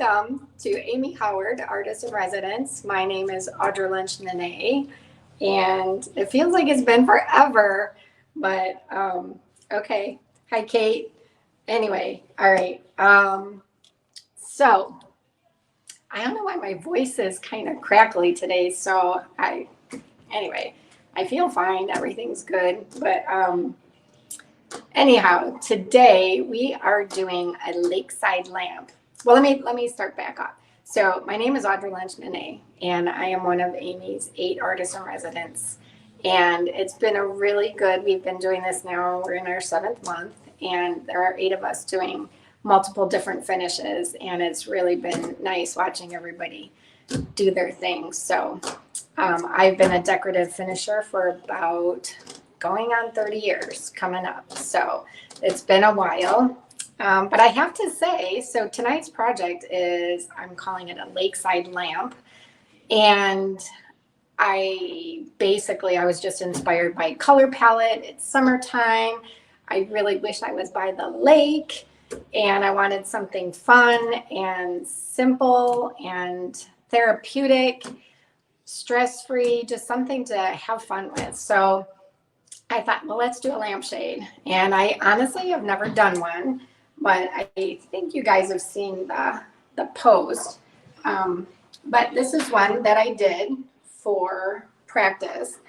Welcome to Amy Howard, Artist in Residence. My name is Audra Lynch Nanay, and it feels like it's been forever, but okay. Hi, Kate. Anyway, all right. So I don't know why my voice is kind of crackly today, so anyway, I feel fine. Everything's good, but anyhow, today we are doing a lakeside lamp. Well, let me start back up. So my name is Audra Lynch Nanay, and I am one of Amy's 8 artists in residence. And it's been a really good, we've been doing this now, we're in our 7th month, and there are 8 of us doing multiple different finishes, and it's really been nice watching everybody do their thing. So I've been a decorative finisher for about going on 30 years coming up. So it's been a while. But I have to say, so tonight's project is, I'm calling it a lakeside lamp. And I was just inspired by color palette. It's summertime. I really wish I was by the lake, and I wanted something fun and simple and therapeutic, stress-free, just something to have fun with. So I thought, well, let's do a lampshade. And I honestly have never done one, but I think you guys have seen the post. But this is one that I did for practice,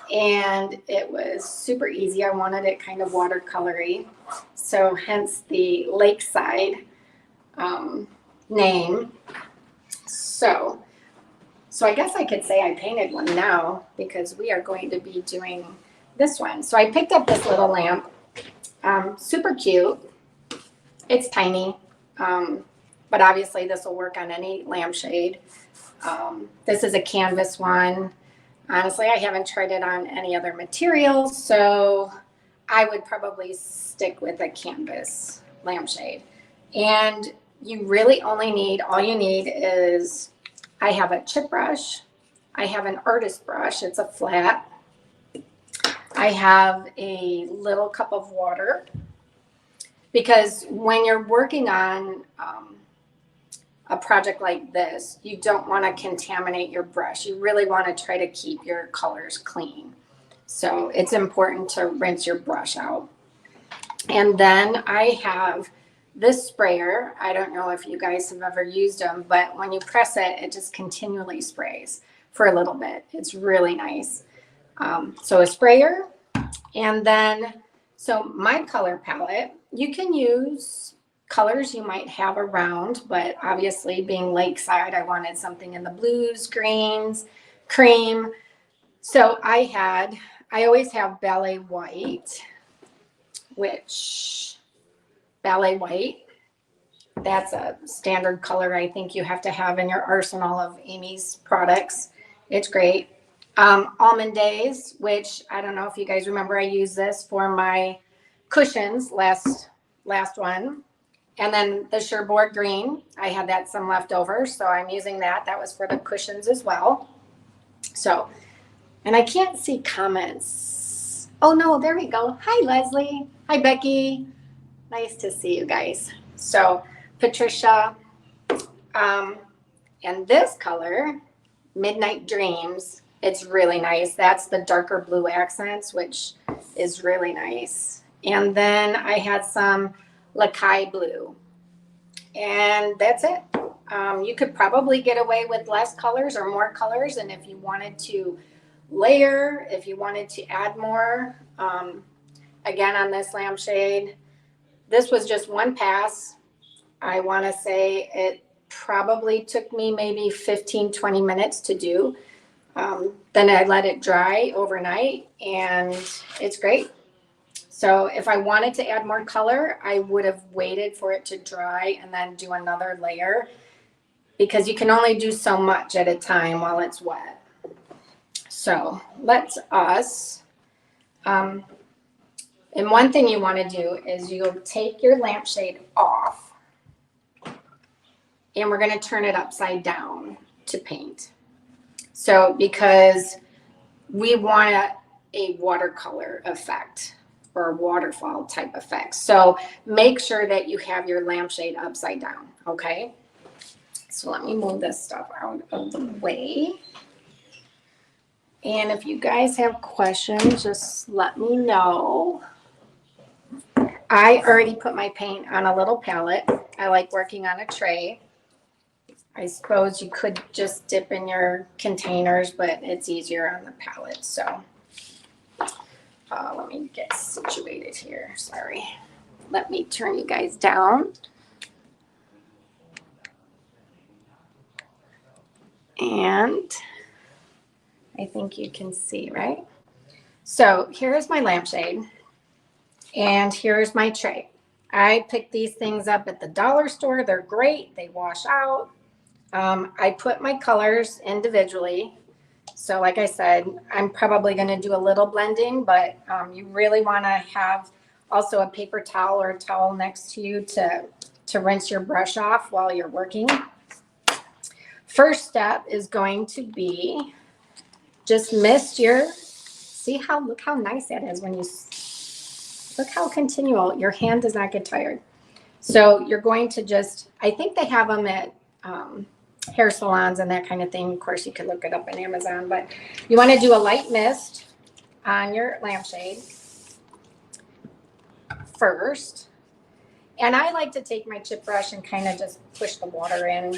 and it was super easy. I wanted it kind of watercolory, so hence the Lakeside name. So I guess I could say I painted one now, because we are going to be doing this one. So I picked up this little lamp, super cute. It's tiny, but obviously this will work on any lampshade. This is a canvas one. Honestly, I haven't tried it on any other materials, so I would probably stick with a canvas lampshade. And you really only need, all you need is, I have a chip brush, I have an artist brush, it's a flat, I have a little cup of water, because when you're working on a project like this, you don't want to contaminate your brush. You really want to try to keep your colors clean. So it's important to rinse your brush out. And then I have this sprayer. I don't know if you guys have ever used them, but when you press it, it just continually sprays for a little bit. It's really nice. So a sprayer, and then, so my color palette, you can use colors you might have around, but obviously being Lakeside, I wanted something in the blues, greens, cream. So I always have Ballet White, that's a standard color I think you have to have in your arsenal of Amy's products. It's great. Almond Days, which I don't know if you guys remember, I used this for my cushions last one. And then the Cherbourg Green, I had that some left over, so I'm using that. That was for the cushions as well. So, and I can't see comments. Oh no, there we go. Hi, Leslie. Hi, Becky. Nice to see you guys. So, Patricia, and this color, Midnight Dreams, it's really nice. That's the darker blue accents, which is really nice. And then I had some Lakeside blue, and that's it. You could probably get away with less colors or more colors, and if you wanted to layer, if you wanted to add more, again on this lampshade, this was just one pass. I want to say it probably took me maybe 15-20 minutes to do. Then I let it dry overnight, and it's great. So if I wanted to add more color, I would have waited for it to dry and then do another layer, because you can only do so much at a time while it's wet. So let's and one thing you want to do is you'll take your lampshade off, and we're going to turn it upside down to paint. So because we want a watercolor effect or a waterfall type effect. So make sure that you have your lampshade upside down, okay? So let me move this stuff out of the way. And if you guys have questions, just let me know. I already put my paint on a little palette. I like working on a tray. I suppose you could just dip in your containers, but it's easier on the palette. So let me get situated here. Sorry. Let me turn you guys down. And I think you can see, right? So here's my lampshade. And here's my tray. I picked these things up at the dollar store. They're great. They wash out. I put my colors individually. So like I said, I'm probably going to do a little blending, but you really want to have also a paper towel or a towel next to you to rinse your brush off while you're working. First step is going to be just mist your, look how nice that is when you, look how continual, your hand does not get tired. So you're going to just, I think they have them at hair salons and that kind of thing. Of course, you could look it up on Amazon, but you want to do a light mist on your lampshade first. And I like to take my chip brush and kind of just push the water in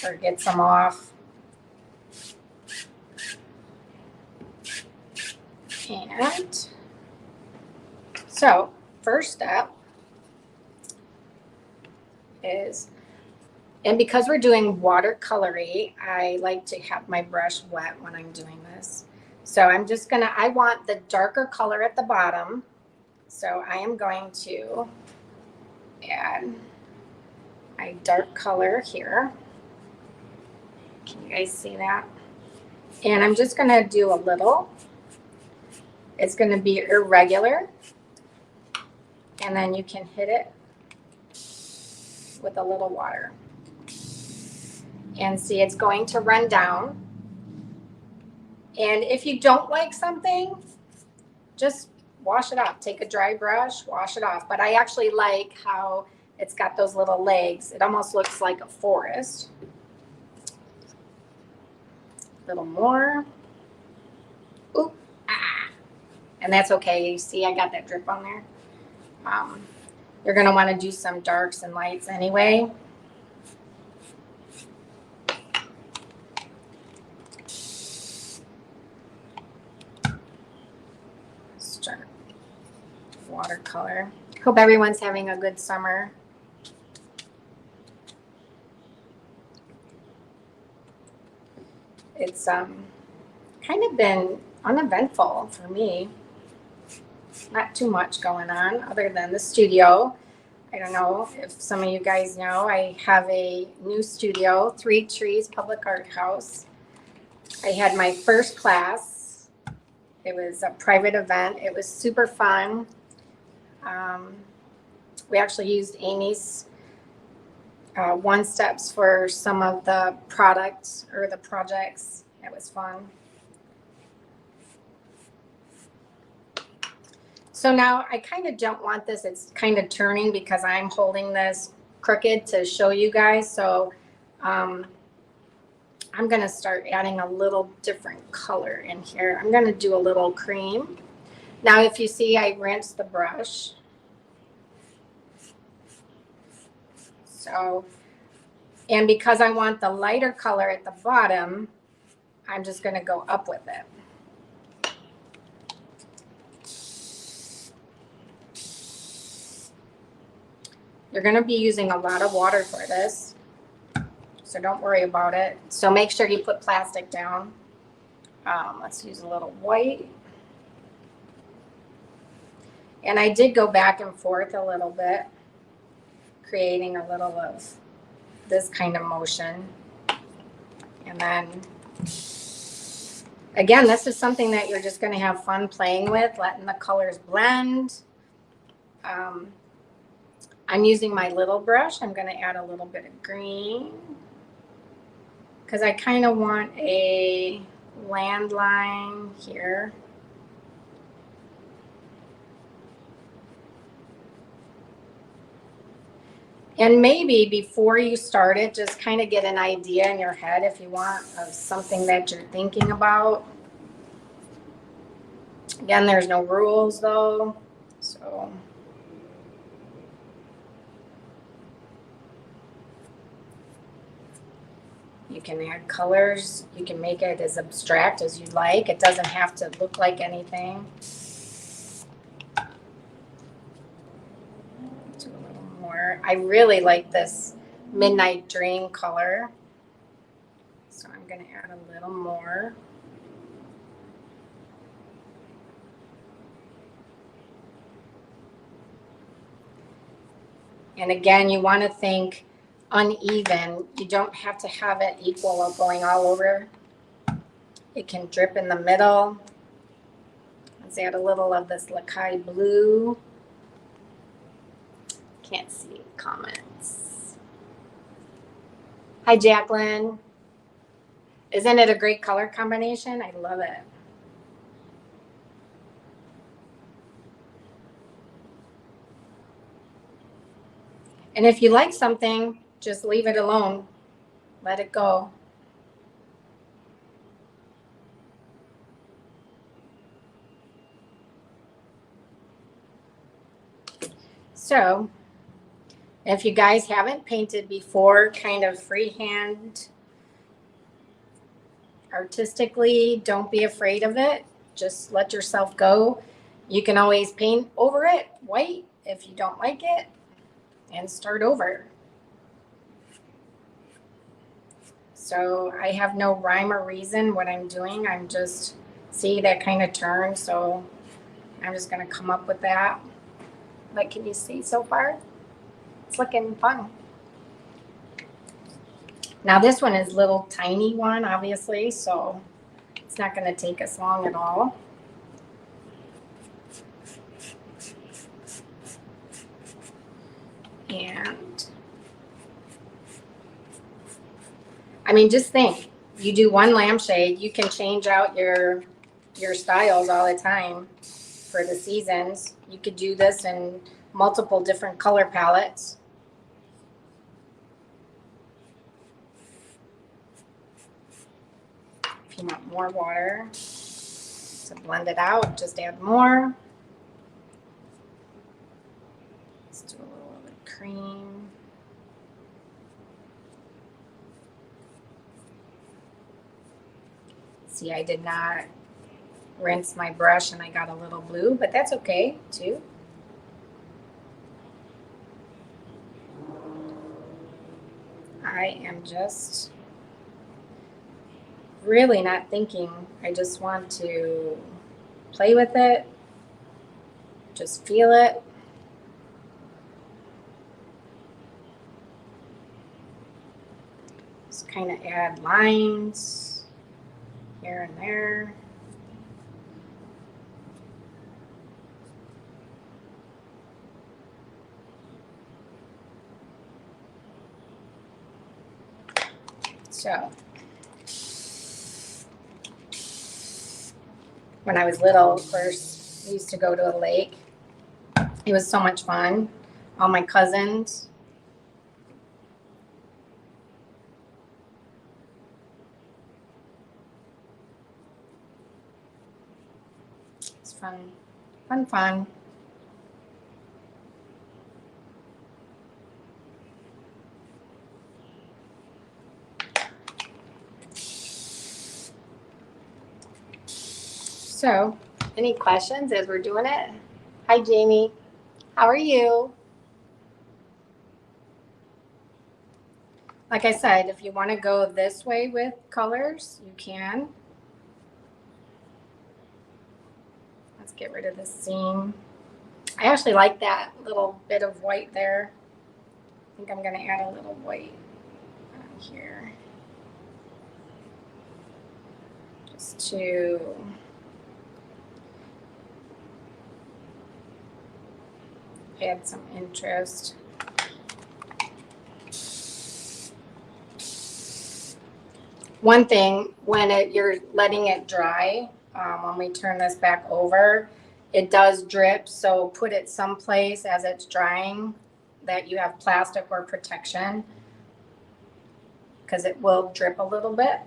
or get some off. And so first step is, and because we're doing watercolory, I like to have my brush wet when I'm doing this. So I'm just gonna, I want the darker color at the bottom. So I am going to add my dark color here. Can you guys see that? And I'm just gonna do a little. It's gonna be irregular. And then you can hit it with a little water. And see, it's going to run down. And if you don't like something, just wash it off. Take a dry brush, wash it off. But I actually like how it's got those little legs. It almost looks like a forest. A little more. Oop, ah. And that's okay. You see, I got that drip on there. You're going to want to do some darks and lights anyway. Start watercolor. Hope everyone's having a good summer. It's kind of been uneventful for me. Not too much going on other than the studio. I don't know if some of you guys know, I have a new studio, 3 Trees Public Art House. I had my first class. It was a private event. It was super fun. We actually used Amy's one steps for some of the products or the projects. It was fun. So now I kind of don't want this. It's kind of turning because I'm holding this crooked to show you guys. So I'm going to start adding a little different color in here. I'm going to do a little cream. Now, if you see, I rinsed the brush. So, and because I want the lighter color at the bottom, I'm just going to go up with it. You're going to be using a lot of water for this, so don't worry about it. So make sure you put plastic down. Let's use a little white. And I did go back and forth a little bit, creating a little of this kind of motion. And then, again, this is something that you're just going to have fun playing with, letting the colors blend. I'm using my little brush. I'm going to add a little bit of green because I kind of want a landline here. And maybe before you start it, just kind of get an idea in your head if you want of something that you're thinking about. Again, there's no rules though. So you can add colors. You can make it as abstract as you like. It doesn't have to look like anything. Do a little more. I really like this Midnight Dream color. So I'm going to add a little more. And again, you want to think uneven. You don't have to have it equal or going all over. It can drip in the middle. Let's add a little of this Lakeside blue. Can't see comments. Hi, Jacqueline. Isn't it a great color combination? I love it. And if you like something, just leave it alone. Let it go. So, if you guys haven't painted before, kind of freehand, artistically, don't be afraid of it. Just let yourself go. You can always paint over it white if you don't like it and start over. So I have no rhyme or reason what I'm doing. I'm just, see that kind of turn. So I'm just going to come up with that. But can you see so far? It's looking fun. Now this one is a little tiny one, obviously, so it's not going to take us long at all. And I mean, just think, you do one lampshade, you can change out your styles all the time for the seasons. You could do this in multiple different color palettes. If you want more water to blend it out, just add more. Let's do a little of the cream. See, I did not rinse my brush and I got a little blue, but that's okay too. I am just really not thinking. I just want to play with it, just feel it. Just kind of add lines here and there. So when I was little, first we used to go to a lake. It was so much fun. All my cousins. It's fun, fun, fun. So, any questions as we're doing it? Hi, Jamie. How are you? Like I said, if you want to go this way with colors, you can. Let's get rid of the seam. I actually like that little bit of white there. I think I'm going to add a little white on here. Just to add some interest. One thing, when you're letting it dry, when we turn this back over, it does drip. So put it someplace as it's drying that you have plastic or protection, because it will drip a little bit.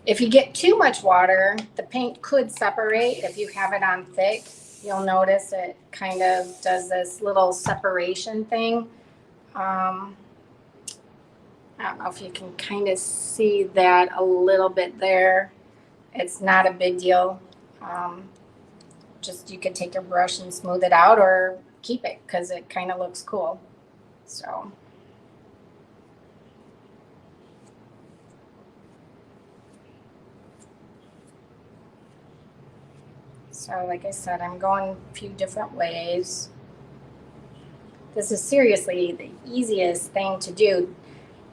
If you get too much water, the paint could separate. If you have it on thick, you'll notice it kind of does this little separation thing. I don't know if you can kind of see that a little bit there. It's not a big deal. Just you could take your brush and smooth it out or keep it because it kind of looks cool. So. So like I said, I'm going a few different ways. This is seriously the easiest thing to do.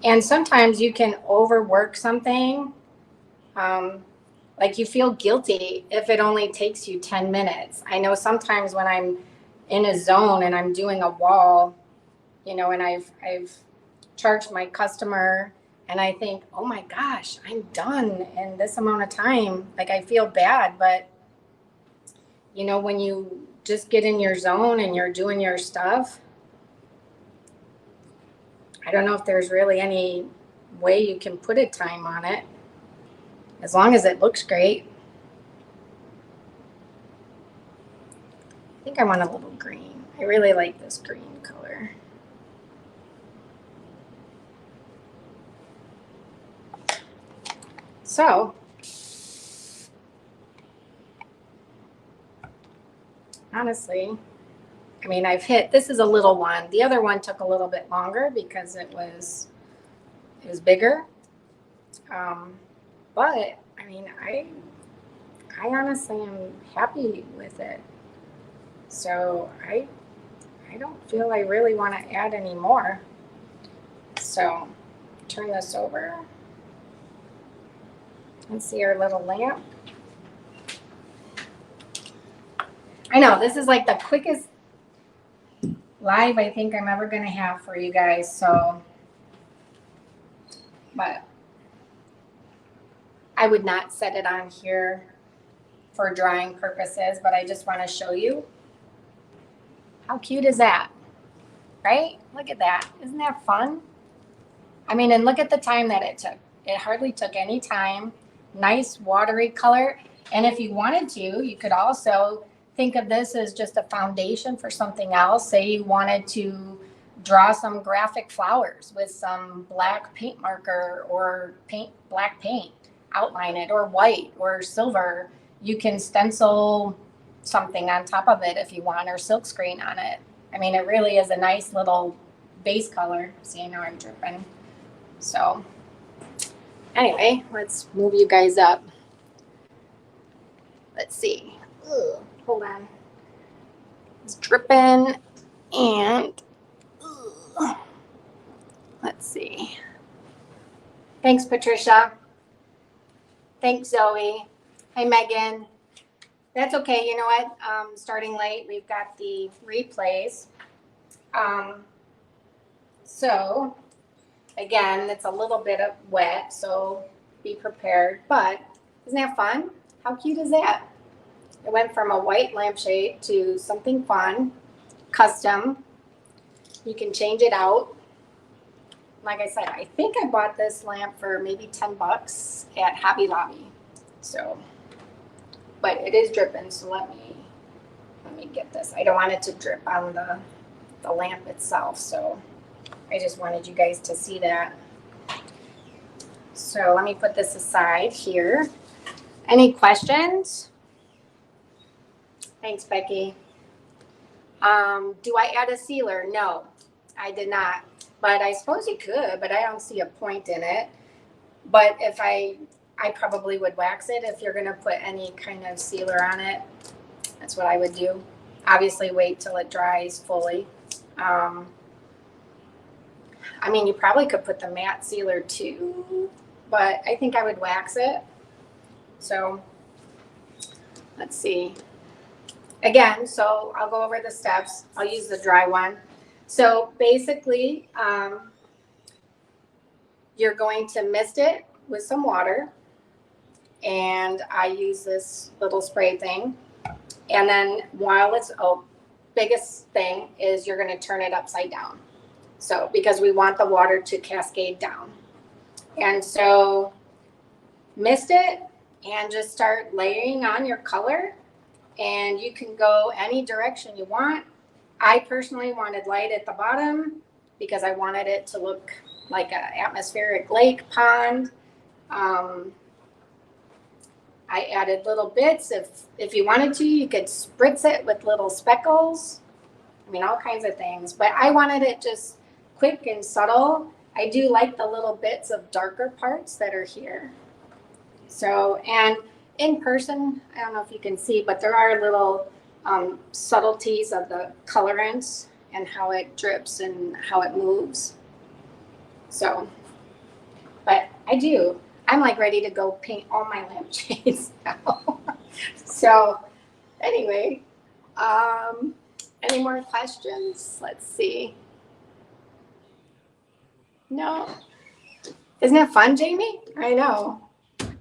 And sometimes you can overwork something. Like you feel guilty if it only takes you 10 minutes. I know sometimes when I'm in a zone and I'm doing a wall, you know, and I've charged my customer and I think, oh my gosh, I'm done in this amount of time. Like I feel bad, but you know, when you just get in your zone and you're doing your stuff, I don't know if there's really any way you can put a time on it, as long as it looks great. I think I want a little green. I really like this green color. So, honestly, I mean, this is a little one. The other one took a little bit longer because it was bigger. But I mean, I honestly am happy with it. So I don't feel I really want to add any more. So turn this over and see our little lamp. I know this is like the quickest live I think I'm ever going to have for you guys. So, but I would not set it on here for drawing purposes, but I just want to show you. How cute is that? Right? Look at that. Isn't that fun? I mean, and look at the time that it took. It hardly took any time. Nice watery color. And if you wanted to, you could also think of this as just a foundation for something else. Say you wanted to draw some graphic flowers with some black paint marker or black paint, outline it, or white or silver. You can stencil something on top of it if you want, or silk screen on it. I mean, it really is a nice little base color. See, I know I'm dripping. So anyway, let's move you guys up. Let's see. Ugh, hold on. It's dripping and let's see. Thanks, Patricia. Thanks, Zoe. Hey, Megan. That's okay. You know what? Starting late, we've got the replays. So again, it's a little bit of wet, so be prepared. But isn't that fun? How cute is that? It went from a white lampshade to something fun, custom. You can change it out. Like I said, I think I bought this lamp for maybe $10 at Hobby Lobby. So, but it is dripping, so let me get this. I don't want it to drip on the lamp itself, so I just wanted you guys to see that. So let me put this aside here. Any questions? Thanks, Becky. Do I add a sealer? No, I did not. But I suppose you could, but I don't see a point in it. But if I probably would wax it if you're going to put any kind of sealer on it. That's what I would do. Obviously, wait till it dries fully. I mean, you probably could put the matte sealer too, but I think I would wax it. So let's see. Again, so I'll go over the steps. I'll use the dry one. So basically, you're going to mist it with some water, and I use this little spray thing. And then while it's, biggest thing is you're going to turn it upside down. So because we want the water to cascade down. And so mist it and just start layering on your color, and you can go any direction you want. I personally wanted light at the bottom because I wanted it to look like an atmospheric lake pond. I added little bits. If you wanted to, you could spritz it with little speckles. I mean, all kinds of things. But I wanted it just quick and subtle. I do like the little bits of darker parts that are here. So, and in person, I don't know if you can see, but there are little subtleties of the colorants and how it drips and how it moves. So, but I'm like ready to go paint all my lampshades now. So anyway, any more questions? Let's see. No? Isn't it fun, Jamie? I know.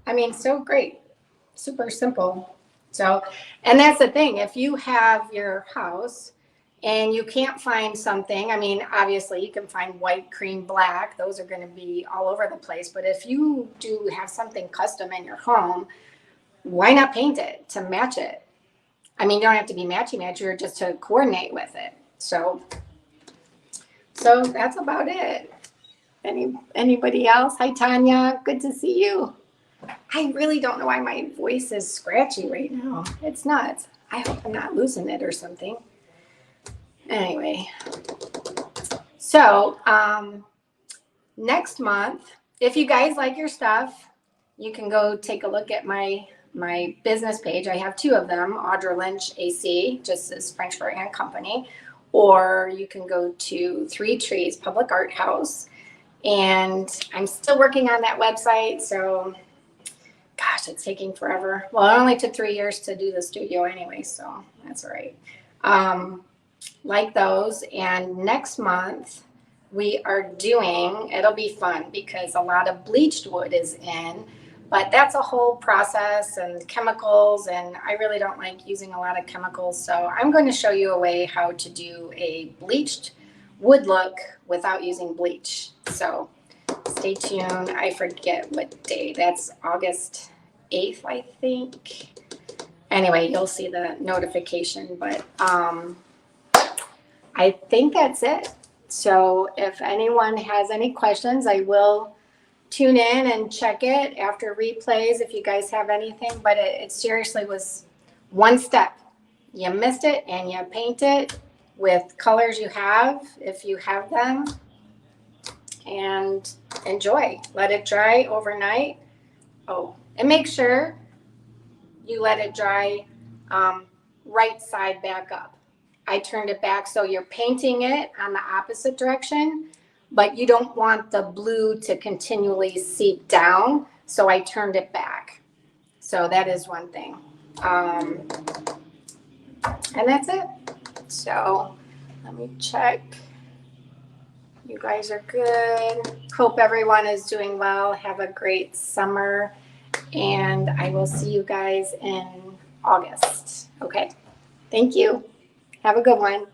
I mean, so great. Super simple. So, and that's the thing. If you have your house and you can't find something, I mean, obviously you can find white, cream, black. Those are going to be all over the place. But if you do have something custom in your home, why not paint it to match it? I mean, you don't have to be matchy-matchy, just to coordinate with it. So that's about it. Anybody else? Hi, Tanya. Good to see you. I really don't know why my voice is scratchy right now. It's nuts. I hope I'm not losing it or something. Anyway, so next month, if you guys like your stuff, you can go take a look at my business page. I have two of them, Audra Lynch AC, just as Frankfurt and Company, or you can go to 3 Trees Public Art House. And I'm still working on that website, so gosh, it's taking forever. Well, it only took 3 years to do the studio anyway, so that's all right. Like those. And next month we are doing, it'll be fun because a lot of bleached wood is in, but that's a whole process and chemicals, and I really don't like using a lot of chemicals. So I'm going to show you a way how to do a bleached wood look without using bleach. So stay tuned. I forget what day. That's August 8th, I think. Anyway, you'll see the notification, but I think that's it. So if anyone has any questions, I will tune in and check it after replays if you guys have anything, but it seriously was one step. You missed it and you paint it with colors you have, if you have them, and enjoy. Let it dry overnight. Oh, and make sure you let it dry right side back up. I turned it back so you're painting it on the opposite direction, but you don't want the blue to continually seep down, so I turned it back. So that is one thing. And that's it. So let me check. You guys are good. Hope everyone is doing well. Have a great summer. And I will see you guys in August. Okay. Thank you. Have a good one.